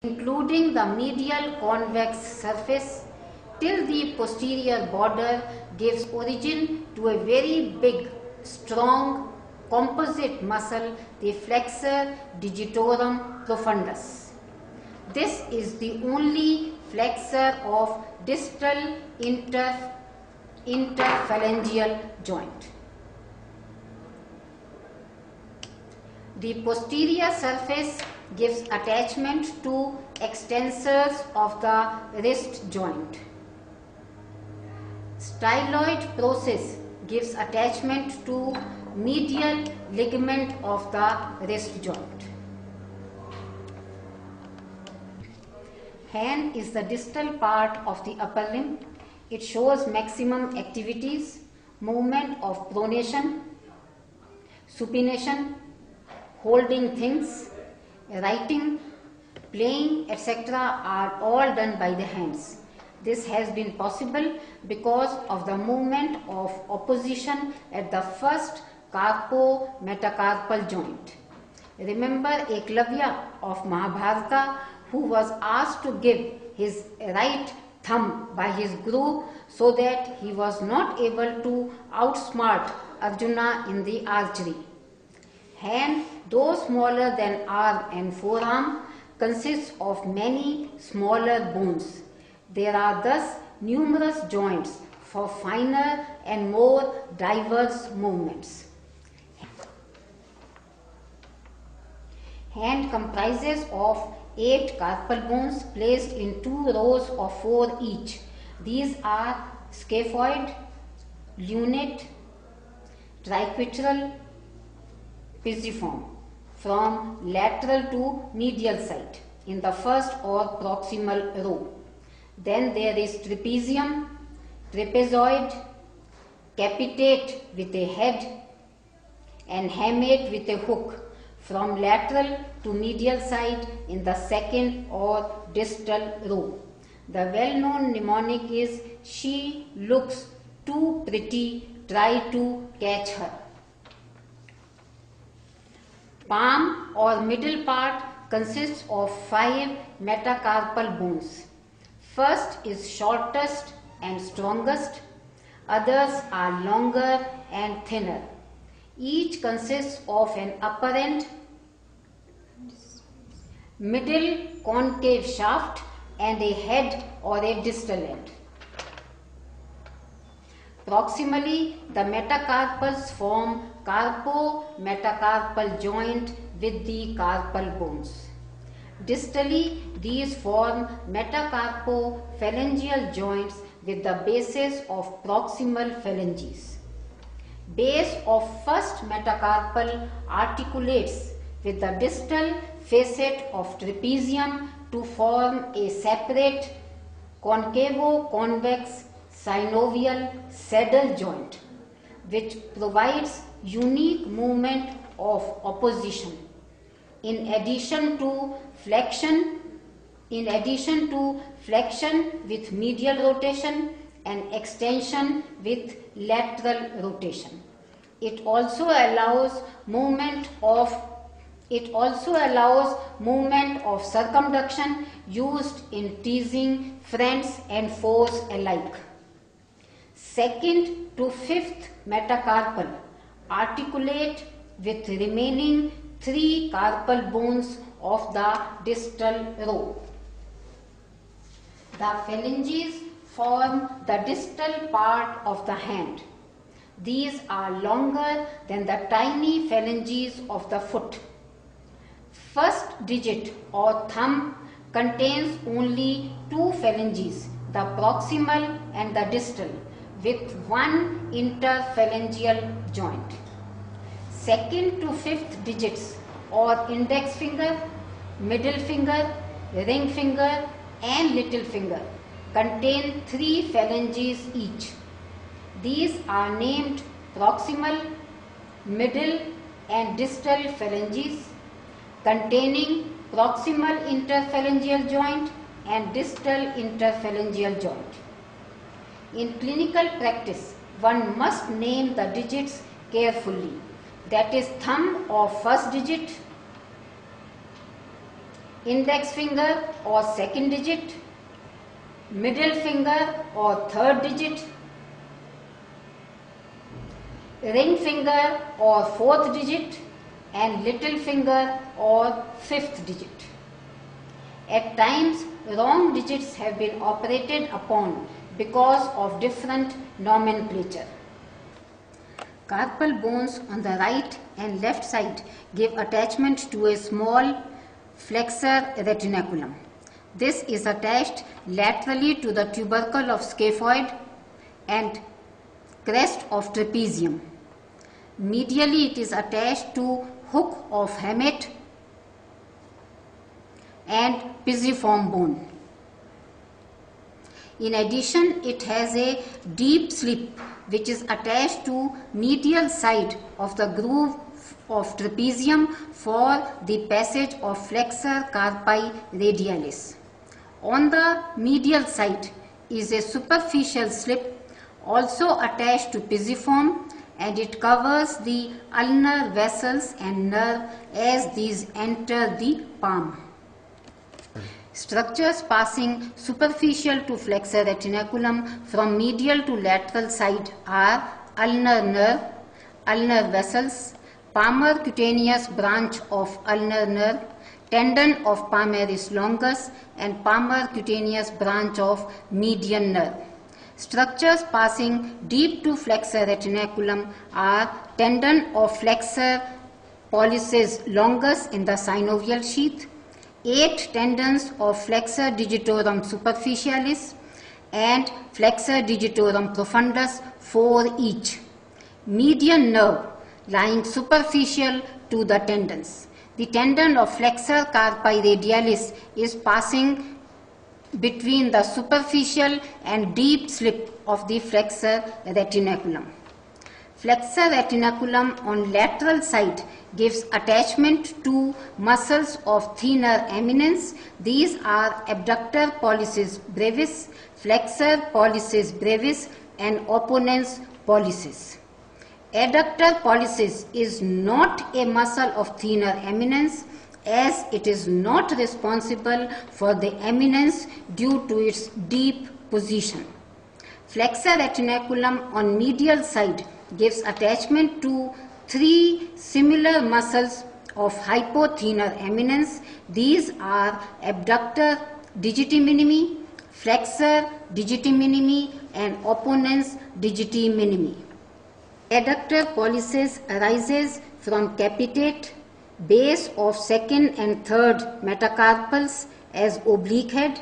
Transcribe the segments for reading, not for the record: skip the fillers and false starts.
including the medial convex surface till the posterior border, gives origin to a very big, strong, composite muscle, the flexor digitorum profundus. This is the only flexor of distal interphalangeal joint. The posterior surface gives attachment to extensors of the wrist joint. Styloid process gives attachment to medial ligament of the wrist joint. Hand is the distal part of the upper limb. It shows maximum activities, movement of pronation, supination, holding things, writing, playing, etc. are all done by the hands. This has been possible because of the movement of opposition at the first carpo-metacarpal joint. Remember Eklavya of Mahabharata, who was asked to give his right thumb by his guru so that he was not able to outsmart Arjuna in the archery. Hand, though smaller than arm and forearm, consists of many smaller bones. There are thus numerous joints for finer and more diverse movements. Hand comprises of 8 carpal bones placed in 2 rows of 4 each. These are scaphoid, lunate, triquetral, pisiform from lateral to medial side in the first or proximal row. Then there is trapezium, trapezoid, capitate with a head and hamate with a hook from lateral to medial side in the second or distal row. The well-known mnemonic is "She looks too pretty, try to catch her." Palm or middle part consists of 5 metacarpal bones. First is shortest and strongest. Others are longer and thinner. Each consists of an upper end, middle concave shaft and a head or a distal end. Proximally, the metacarpals form carpo-metacarpal joint with the carpal bones. Distally, these form metacarpo-phalangeal joints with the bases of proximal phalanges. Base of first metacarpal articulates with the distal facet of trapezium to form a separate concavo-convex synovial saddle joint, which provides unique movement of opposition in addition to flexion with medial rotation and extension with lateral rotation. It also allows movement of circumduction used in teasing friends and foes alike. Second to fifth metacarpal articulate with remaining 3 carpal bones of the distal row. The phalanges form the distal part of the hand. These are longer than the tiny phalanges of the foot. First digit or thumb contains only 2 phalanges, the proximal and the distal, with 1 interphalangeal joint. Second to fifth digits or index finger, middle finger, ring finger and little finger contain 3 phalanges each. These are named proximal, middle and distal phalanges containing proximal interphalangeal joint and distal interphalangeal joint. In clinical practice, one must name the digits carefully. That is thumb of first digit, index finger or second digit, middle finger or third digit, ring finger or fourth digit, and little finger or fifth digit. At times, wrong digits have been operated upon because of different nomenclature. Carpal bones on the right and left side give attachment to a small flexor retinaculum. This is attached laterally to the tubercle of scaphoid and crest of trapezium. Medially it is attached to hook of hamate and pisiform bone. In addition, it has a deep slip which is attached to medial side of the groove of trapezium for the passage of flexor carpi radialis. On the medial side is a superficial slip also attached to pisiform, and it covers the ulnar vessels and nerve as these enter the palm. Structures passing superficial to flexor retinaculum from medial to lateral side are ulnar nerve, ulnar vessels, palmar cutaneous branch of ulnar nerve, tendon of palmaris longus, and palmar cutaneous branch of median nerve. Structures passing deep to flexor retinaculum are tendon of flexor pollicis longus in the synovial sheath, 8 tendons of flexor digitorum superficialis and flexor digitorum profundus, 4 each. Median nerve lying superficial to the tendons. The tendon of flexor carpi radialis is passing between the superficial and deep slip of the flexor retinaculum. Flexor retinaculum on lateral side gives attachment to muscles of thinner eminence. These are abductor pollicis brevis, flexor pollicis brevis, and opponens pollicis. Adductor pollicis is not a muscle of thinner eminence, as it is not responsible for the eminence due to its deep position. Flexor retinaculum on medial side gives attachment to 3 similar muscles of hypothenar eminence. These are abductor digiti minimi, flexor digiti minimi, and opponens digiti minimi. Adductor pollicis arises from capitate, base of second and third metacarpals as oblique head,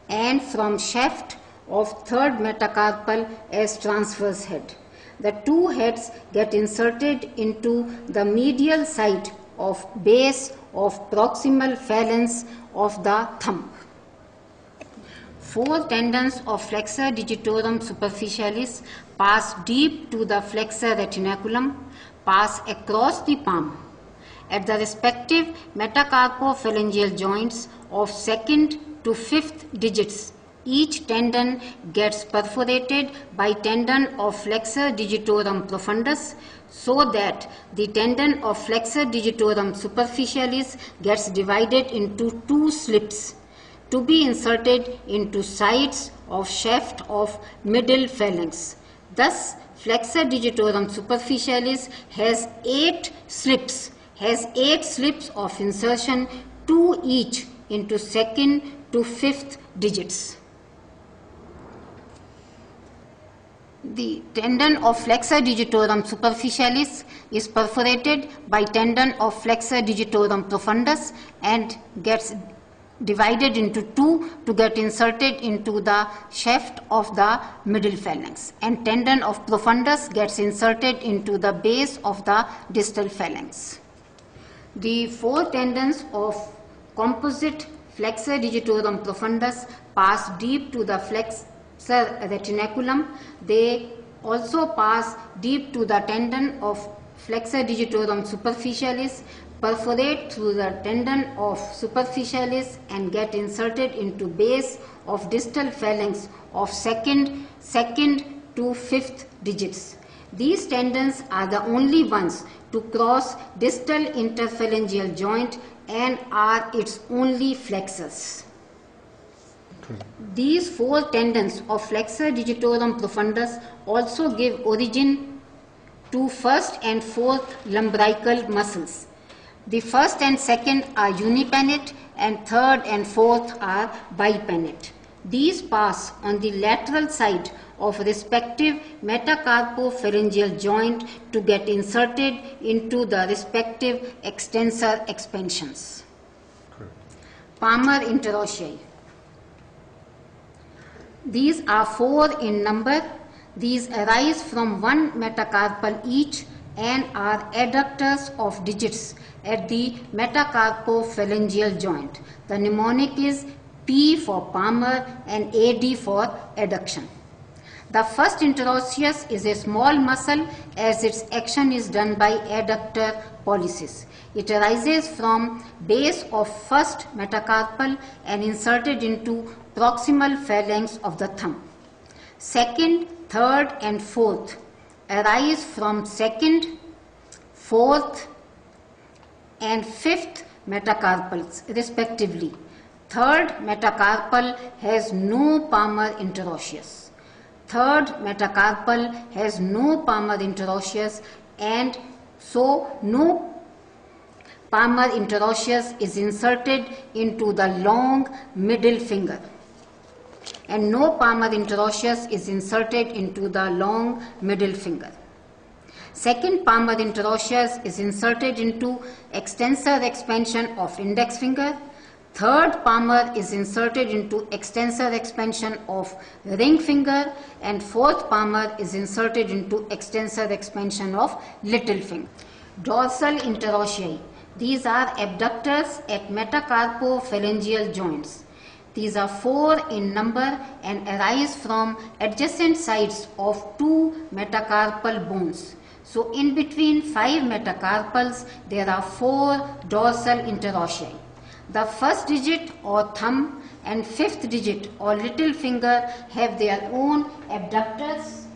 and from shaft of third metacarpal as transverse head. The 2 heads get inserted into the medial side of base of proximal phalanx of the thumb. 4 tendons of flexor digitorum superficialis pass deep to the flexor retinaculum, pass across the palm. At the respective metacarpophalangeal joints of 2nd to 5th digits, each tendon gets perforated by tendon of flexor digitorum profundus, so that the tendon of flexor digitorum superficialis gets divided into 2 slips to be inserted into sides of shaft of middle phalanx. Thus, flexor digitorum superficialis has 8 slips of insertion, 2 each into 2nd to 5th digits. The tendon of flexor digitorum superficialis is perforated by tendon of flexor digitorum profundus and gets divided into 2 to get inserted into the shaft of the middle phalanx, and tendon of profundus gets inserted into the base of the distal phalanx. The 4 tendons of composite flexor digitorum profundus pass deep to the flexor retinaculum. They also pass deep to the tendon of flexor digitorum superficialis, perforate through the tendon of superficialis, and get inserted into base of distal phalanx of 2nd to 5th digits. These tendons are the only ones to cross distal interphalangeal joint and are its only flexors. These four tendons of flexor digitorum profundus also give origin to first and fourth lumbrical muscles. The first and second are unipennate and third and fourth are bipennate. These pass on the lateral side of respective metacarpopharyngeal joint to get inserted into the respective extensor expansions. Palmar interossei. These are four in number. These arise from one metacarpal each and are adductors of digits at the metacarpopharyngeal joint. The mnemonic is P for palmar and AD for adduction. The first interosseous is a small muscle as its action is done by adductor pollicis. It arises from base of first metacarpal and inserted into proximal phalanx of the thumb. Second, third and fourth arise from second, fourth and fifth metacarpals respectively. Third metacarpal has no palmar interosseous. Third metacarpal has no palmar interosseous, and so no palmar interosseous is inserted into the long middle finger, and no palmar interosseous is inserted into the long middle finger. Second palmar interosseous is inserted into extensor expansion of index finger. Third palmar is inserted into extensor expansion of ring finger, and fourth palmar is inserted into extensor expansion of little finger. Dorsal interossei. These are abductors at metacarpopharyngeal joints. These are four in number and arise from adjacent sides of two metacarpal bones. So in between five metacarpals there are four dorsal interossei. The first digit or thumb and fifth digit or little finger have their own abductors.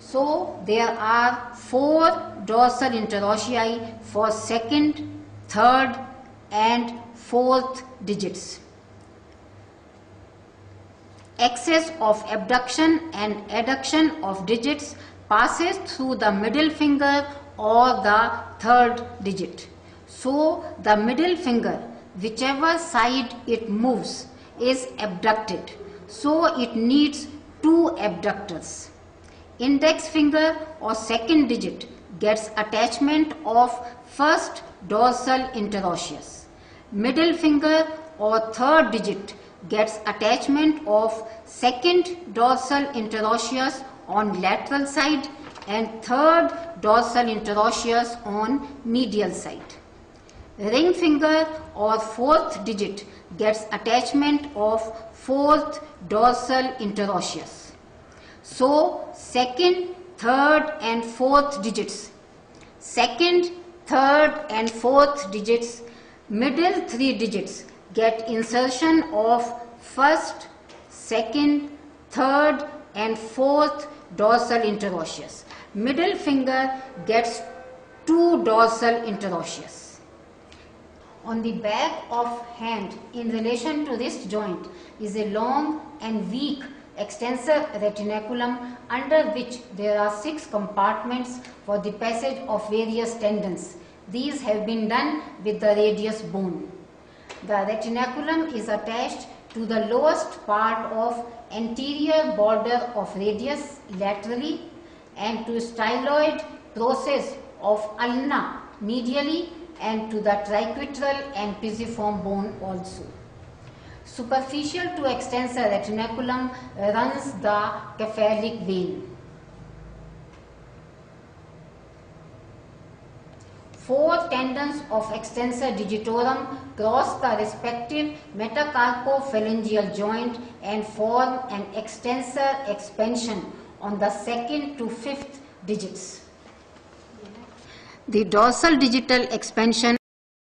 So there are four dorsal interossei for second, third and fourth digits. Excess of abduction and adduction of digits passes through the middle finger or the third digit. So the middle finger, whichever side it moves, is abducted. So it needs two abductors. Index finger or second digit gets attachment of first dorsal interosseous. Middle finger or third digit gets attachment of second dorsal interosseous on lateral side and third dorsal interosseous on medial side. Ring finger or fourth digit gets attachment of fourth dorsal interosseous. So second, third and fourth digits, second, third and fourth digits, middle three digits get insertion of first, second, third and fourth dorsal interosseous. Middle finger gets two dorsal interosseous. On the back of hand in relation to wrist joint is a long and weak extensor retinaculum under which there are 6 compartments for the passage of various tendons. These have been done with the radius bone. The retinaculum is attached to the lowest part of anterior border of radius laterally and to styloid process of ulna medially and to the triquetral and pisiform bone also. Superficial to extensor retinaculum runs the cephalic vein. 4 tendons of extensor digitorum cross the respective metacarpopharyngeal joint and form an extensor expansion on the 2nd to 5th digits. The dorsal digital expansion